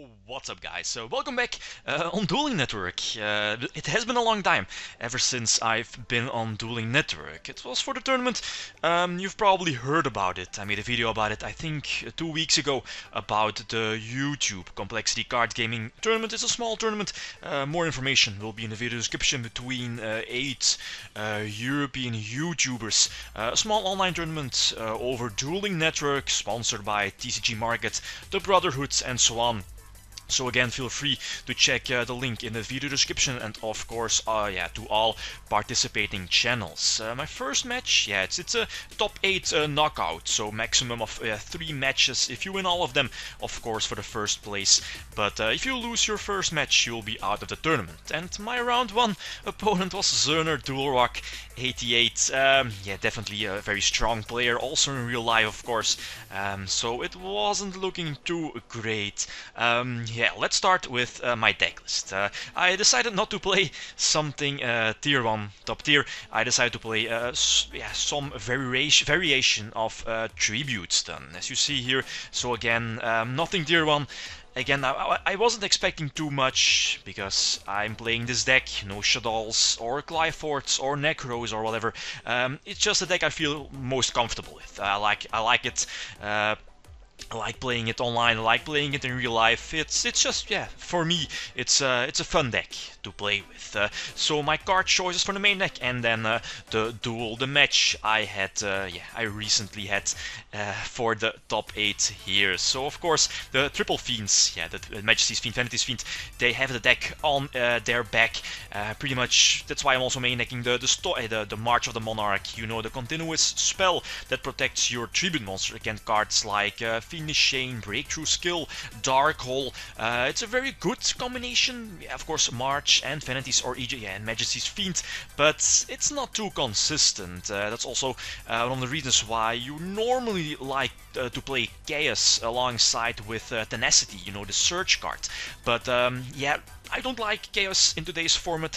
Yo, what's up guys? So welcome back on Dueling Network. It has been a long time ever since I've been on Dueling Network. It was for the tournament. You've probably heard about it. I made a video about it I think 2 weeks ago about the YouTube Complexity Card Gaming tournament. It's a small tournament. More information will be in the video description between 8 European YouTubers. A small online tournament over Dueling Network, sponsored by TCG Market, the Brotherhoods and so on. So again, feel free to check the link in the video description, and of course, to all participating channels. My first match, it's a top 8 knockout, so maximum of 3 matches if you win all of them, of course, for the first place. But if you lose your first match, you'll be out of the tournament. And my round 1 opponent was Duelrock88. Definitely a very strong player, also in real life, of course. So it wasn't looking too great. Let's start with my deck list. I decided not to play something tier 1, top tier. I decided to play some variation of tributes done, as you see here. So again, nothing tier 1. Again, I wasn't expecting too much, because I'm playing this deck, no Shaddolls or Glyforts or Necros or whatever. It's just a deck I feel most comfortable with. I like it. I like playing it online, I like playing it in real life. It's just, for me, it's a fun deck to play with. So my card choices for the main deck, and then the match I had, I recently had for the top 8 here. So of course the Triple Fiends, the Majesty's Fiend, Vanity's Fiend, they have the deck on their back. Pretty much that's why I'm also main decking the March of the Monarch. You know, the continuous spell that protects your tribute monster against cards like Fiendish Shane, Breakthrough Skill, Dark Hole. It's a very good combination. Of course, March and Vanity's or EJ and Majesty's Fiend, but it's not too consistent. That's also one of the reasons why you normally like to play Chaos alongside with Tenacity, you know, the Search card. But I don't like Chaos in today's format.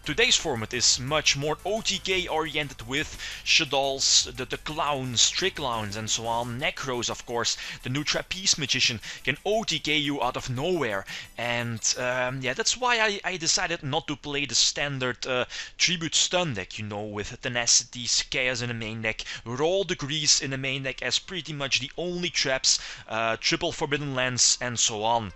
Today's format is much more OTK oriented with Shaddolls, the clowns, trick clowns and so on. Necros, of course, the new Trapeze Magician can OTK you out of nowhere. And that's why I decided not to play the standard Tribute Stun deck, you know, with Tenacities, Chaos in the main deck, Roll Degrees in the main deck as pretty much the only traps, Triple Forbidden Lands and so on.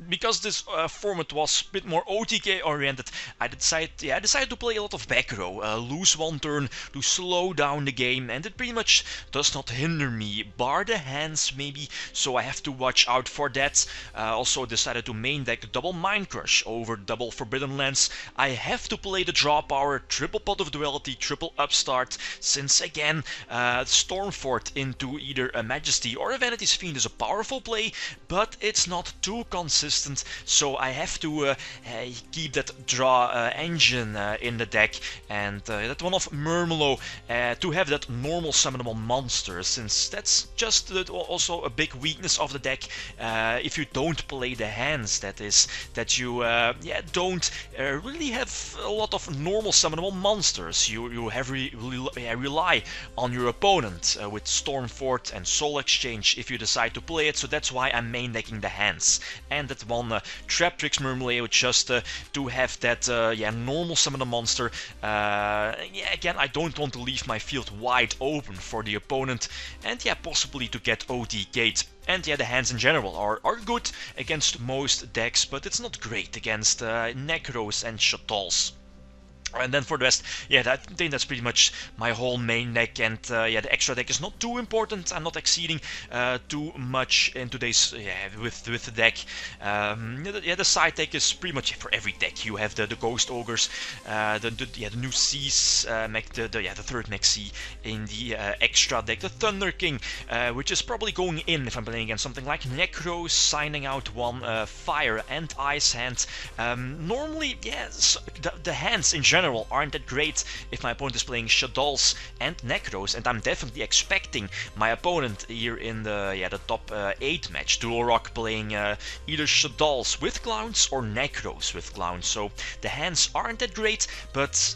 Because this format was a bit more OTK oriented, I decided to play a lot of back row, lose one turn to slow down the game, and it pretty much does not hinder me, bar the hands maybe, so I have to watch out for that. Also decided to main deck double Mind Crush over double Forbidden Lands. I have to play the draw power, triple Pot of Duality, triple Upstart, since again, Stormfort into either a Majesty or a Vanity's Fiend is a powerful play, but it's not too consistent, so I have to keep that draw engine in the deck, and that one of Murmelo to have that normal summonable monster, since that's just also a big weakness of the deck. If you don't play the hands, that is, that you don't really have a lot of normal summonable monsters. You rely on your opponent with Stormfort and Soul Exchange if you decide to play it, so that's why I'm main decking the hands. And that one Traptrix Murmelo just to have that normal summon a monster. Again, I don't want to leave my field wide open for the opponent, and possibly to get OTK'd. And the hands in general are good against most decks, but it's not great against Necros and Shaddolls. And then for the rest, I think that's pretty much my whole main deck, and the extra deck is not too important. I'm not exceeding too much in today's with the deck. The side deck is pretty much for every deck. You have the Ghost Ogres, the new Seas, the third Mech Sea in the extra deck, the Thunder King, which is probably going in if I'm playing against something like Necros, signing out one Fire and Ice hand. Normally, the hands in general general aren't that great if my opponent is playing Shaddolls and Necros, and I'm definitely expecting my opponent here in the top 8 match, Duelrock, playing either Shaddolls with Clowns or Necros with Clowns. So the hands aren't that great, but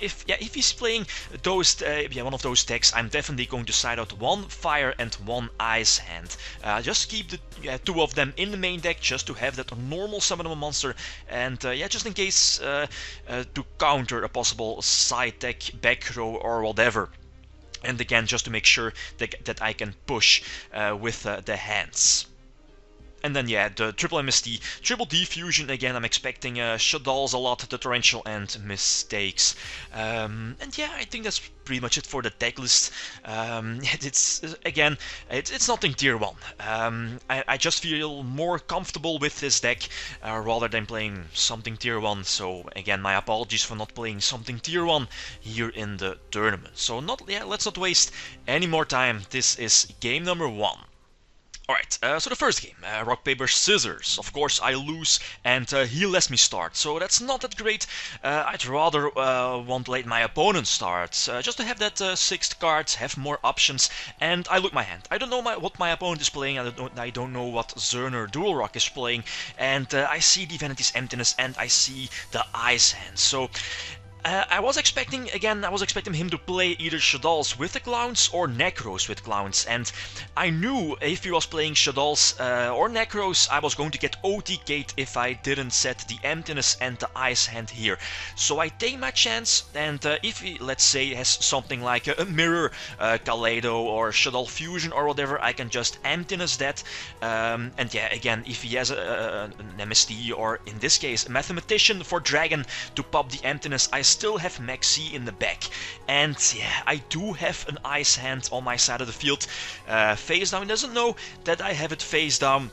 if he's playing those one of those decks, I'm definitely going to side out one fire and one ice hand. Just keep the two of them in the main deck, just to have that normal summon of a monster, and just in case to counter a possible side deck, back row or whatever. And again, just to make sure that I can push with the hands. And then the triple MST, triple D-Fusion, again I'm expecting Shaddolls a lot, the Torrential and Mistakes. And I think that's pretty much it for the deck list. It's nothing tier 1. I just feel more comfortable with this deck rather than playing something tier 1. So again, my apologies for not playing something tier 1 here in the tournament. So let's not waste any more time. This is game number 1. Alright, so the first game, rock, paper, scissors. Of course I lose and he lets me start, so that's not that great. I'd rather want to let my opponent start, just to have that 6th card, have more options. And I look my hand. I don't know what my opponent is playing, I don't know what Zerner Duelrock is playing, and I see the Vanity's Emptiness and I see the Ice Hand. So I was expecting him to play either Shaddolls with the Clowns or Necros with Clowns, and I knew if he was playing Shaddolls or Necros, I was going to get OTK'd if I didn't set the Emptiness and the Ice Hand here. So I take my chance, and if he, let's say, has something like a Mirror, Kaleido or Shadoll Fusion or whatever, I can just Emptiness that. And again, if he has an MST or in this case a Mathematician for Dragon to pop the Emptiness, I still have Maxi in the back, and I do have an Ice Hand on my side of the field. Face down, he doesn't know that I have it face down.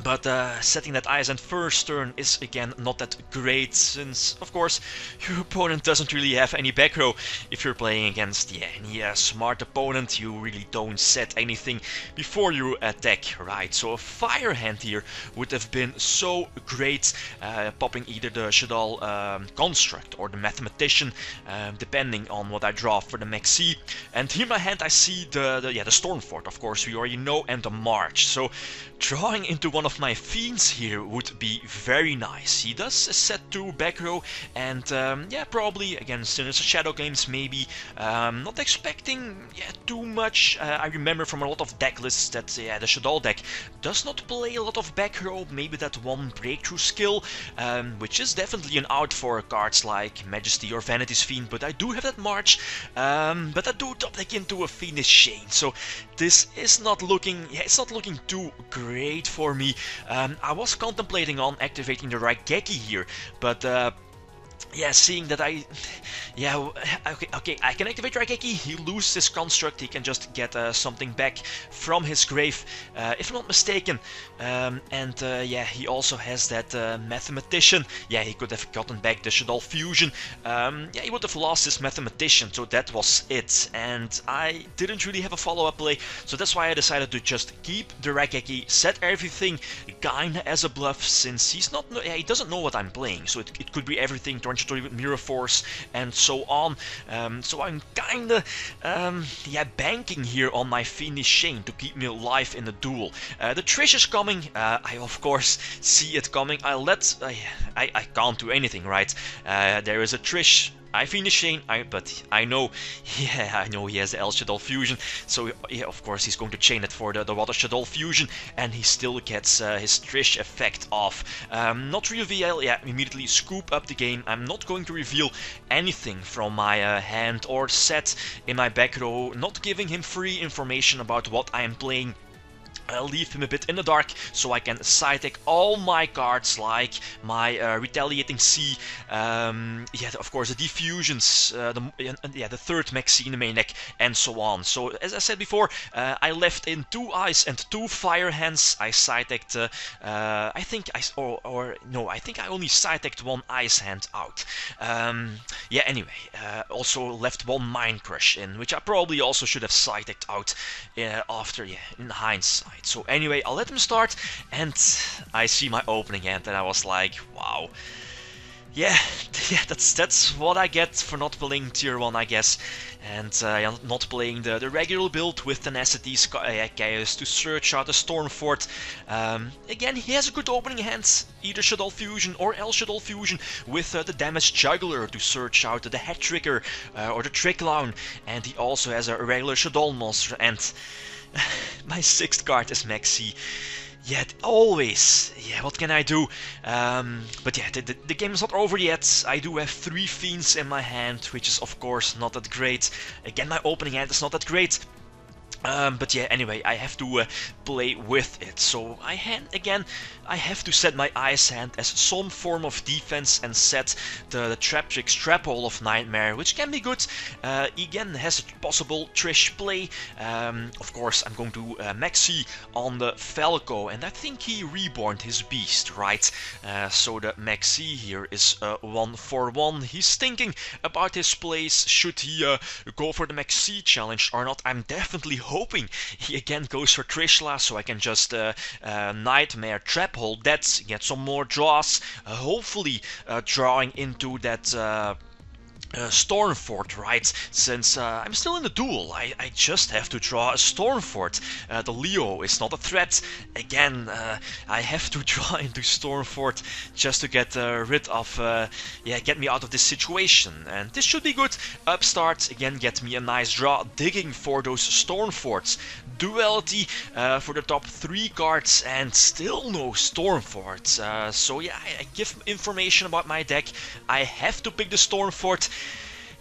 But setting that Ice Hand first turn is again not that great, since of course your opponent doesn't really have any back row. If you're playing against any smart opponent, you really don't set anything before you attack, right? So a Fire Hand here would have been so great, popping either the Shaddol Construct or the Mathematician, depending on what I draw for the Maxi. And here in my hand I see the Stormfort, of course we already know, and the March. So drawing into one of my Fiends here would be very nice. He does set 2 back row, and probably again Sinister Shadow games maybe. Not expecting too much. I remember from a lot of deck lists that the Shaddol deck does not play a lot of back row. Maybe that one breakthrough skill, which is definitely an out for cards like Majesty or Vanity's Fiend. But I do have that March, but I do top deck into a Fiendish Shane. So this is not looking, it's not looking too great for me. I was contemplating on activating the Raigeki here, but seeing that I can activate Raigeki, he loses his construct, he can just get something back from his grave, if I'm not mistaken. He also has that Mathematician. He could have gotten back the Shadoll Fusion. He would have lost his Mathematician, so that was it. And I didn't really have a follow-up play, so that's why I decided to just keep the Raigeki, set everything kinda as a bluff, since he doesn't know what I'm playing, so it could be everything, with Mirror Force and so on. So I'm kinda banking here on my Fiendish Shane to keep me alive in the duel. The Trish is coming. I of course see it coming. I can't do anything, right? There is a Trish. I Fiendish Shane, but I know he has the El Shaddol Fusion, so of course he's going to chain it for the Water Shaddol Fusion, and he still gets his Trish effect off. Not reveal, immediately scoop up the game. I'm not going to reveal anything from my hand or set in my back row, not giving him free information about what I am playing. I'll leave him a bit in the dark so I can side deck all my cards, like my Retaliating Sea, of course the Diffusions, the third Maxi in the main deck, and so on. So as I said before, I left in 2 Ice and 2 Fire Hands. I side decked, I think I only side decked 1 Ice Hand out. Also left 1 Mind Crush in, which I probably also should have side decked out after, in hindsight. So anyway, I'll let him start, and I see my opening hand, and I was like, wow. yeah, yeah, that's what I get for not playing tier 1, I guess. And not playing the regular build with tenacity, chaos to search out the Stormfort. Again, he has a good opening hand, either Shadow Fusion or El Shadow Fusion, with the damage juggler to search out the head trigger or the trick clown. And he also has a regular Shadow monster. And my 6th card is Maxi. Yeah, always. Yeah, what can I do? But yeah, the game is not over yet. I do have 3 Fiends in my hand, which is of course not that great. Again, my opening hand is not that great. But yeah, anyway, I have to play with it. So I have to set my ice hand as some form of defense and set the Traptrix Trap Hole of Nightmare, which can be good. Again, has a possible Trish play. Of course, I'm going to Maxi on the Falco, and I think he reborned his beast, right? So the Maxi here is 1-for-1. He's thinking about his plays. Should he go for the Maxi challenge or not? I'm definitely hoping he again goes for Trishla, so I can just Nightmare Trap Hole that, get some more draws, hopefully drawing into that Stormfort, right? Since I'm still in the duel, I just have to draw a Stormfort. The Leo is not a threat. Again, I have to draw into Stormfort just to get rid of, get me out of this situation. And this should be good. Upstart, again, get me a nice draw, digging for those Stormforts. Duality for the top 3 cards, and still no Stormfort. So yeah, I give information about my deck. I have to pick the Stormfort.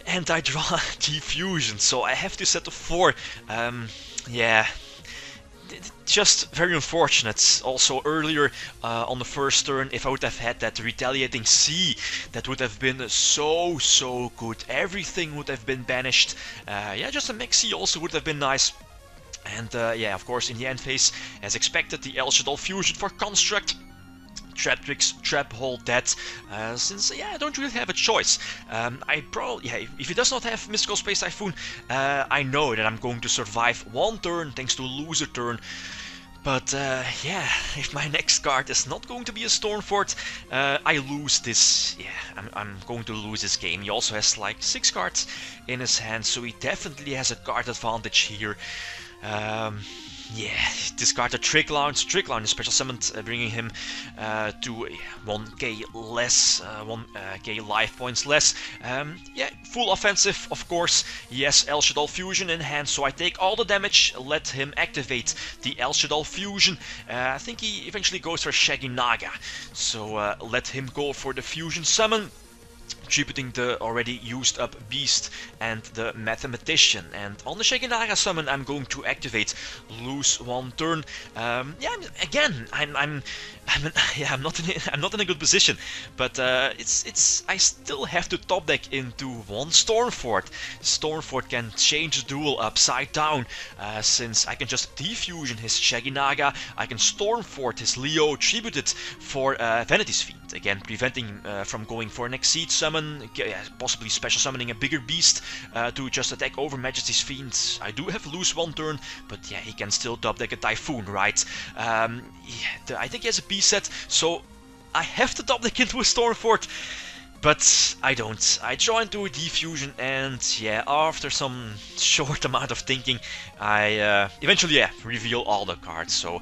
And I draw Diffusion, so I have to set to 4. Yeah, just very unfortunate. Also earlier on the first turn, if I would have had that Retaliating Sea, that would have been so good. Everything would have been banished. Yeah, just a Maxi also would have been nice. And yeah, of course, in the end phase, as expected, the El Shaddolls Fusion for Construct. Traptrix Trap Hole that, since yeah, I don't really have a choice. I probably, yeah, if he does not have Mystical Space Typhoon, I know that I'm going to survive 1 turn thanks to loser turn. But yeah, if my next card is not going to be a Stormfort, I lose this. Yeah, I'm going to lose this game. He also has like 6 cards in his hand, so he definitely has a card advantage here. Yeah, discard the Trick Clown. Trick Clown is special summoned, bringing him to 1k less, 1k life points less. Yeah, full offensive, of course. Yes, El Shaddolls Fusion in hand, so I take all the damage. Let him activate the El Shaddolls Fusion. I think he eventually goes for Shaggy Naga, so let him go for the Fusion Summon, tributing the already used up Beast and the Mathematician. And on the Shaggy Naga summon, I'm going to activate, lose 1 turn. Yeah, again, I'm not in a good position, but I still have to top deck into 1 Stormfort. Stormfort can change the duel upside down, since I can just Diffusion his Shaggy Naga, I can Stormfort his Leo, tribute it for Vanity's Fiend, again preventing from going for an Exceed summon, possibly special summoning a bigger beast to just attack over Majesty's Fiend. I do have lose 1 turn, but yeah, he can still top deck a Typhoon, right? Yeah, I think he has a beast set, so I have to top deck into a Stormfort, but I don't. I draw into a Diffusion, and yeah, after some short amount of thinking, I eventually reveal all the cards. So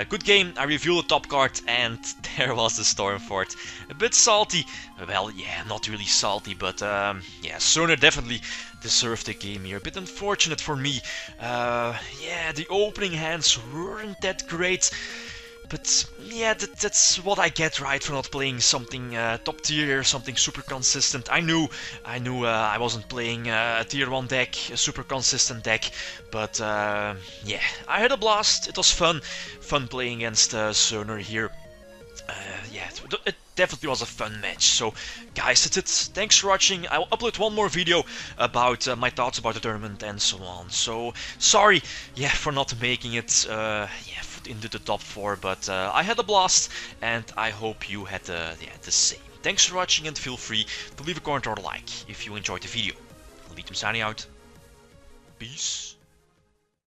good game. I reveal the top card, and there was the Stormfort. A bit salty. Well, yeah, not really salty, but yeah, Soner definitely deserved the game here. A bit unfortunate for me. Yeah, the opening hands weren't that great. But yeah, that's what I get, right, for not playing something top tier, something super consistent. I knew I wasn't playing a tier 1 deck, a super consistent deck, but yeah, I had a blast. It was fun playing against Soner here. Yeah, it definitely was a fun match. So guys, that's it. Thanks for watching. I will upload 1 more video about my thoughts about the tournament and so on. So sorry, yeah, for not making it into the top 4, but I had a blast, and I hope you had the same. Thanks for watching, and feel free to leave a comment or a like if you enjoyed the video. Lithium signing out. Peace.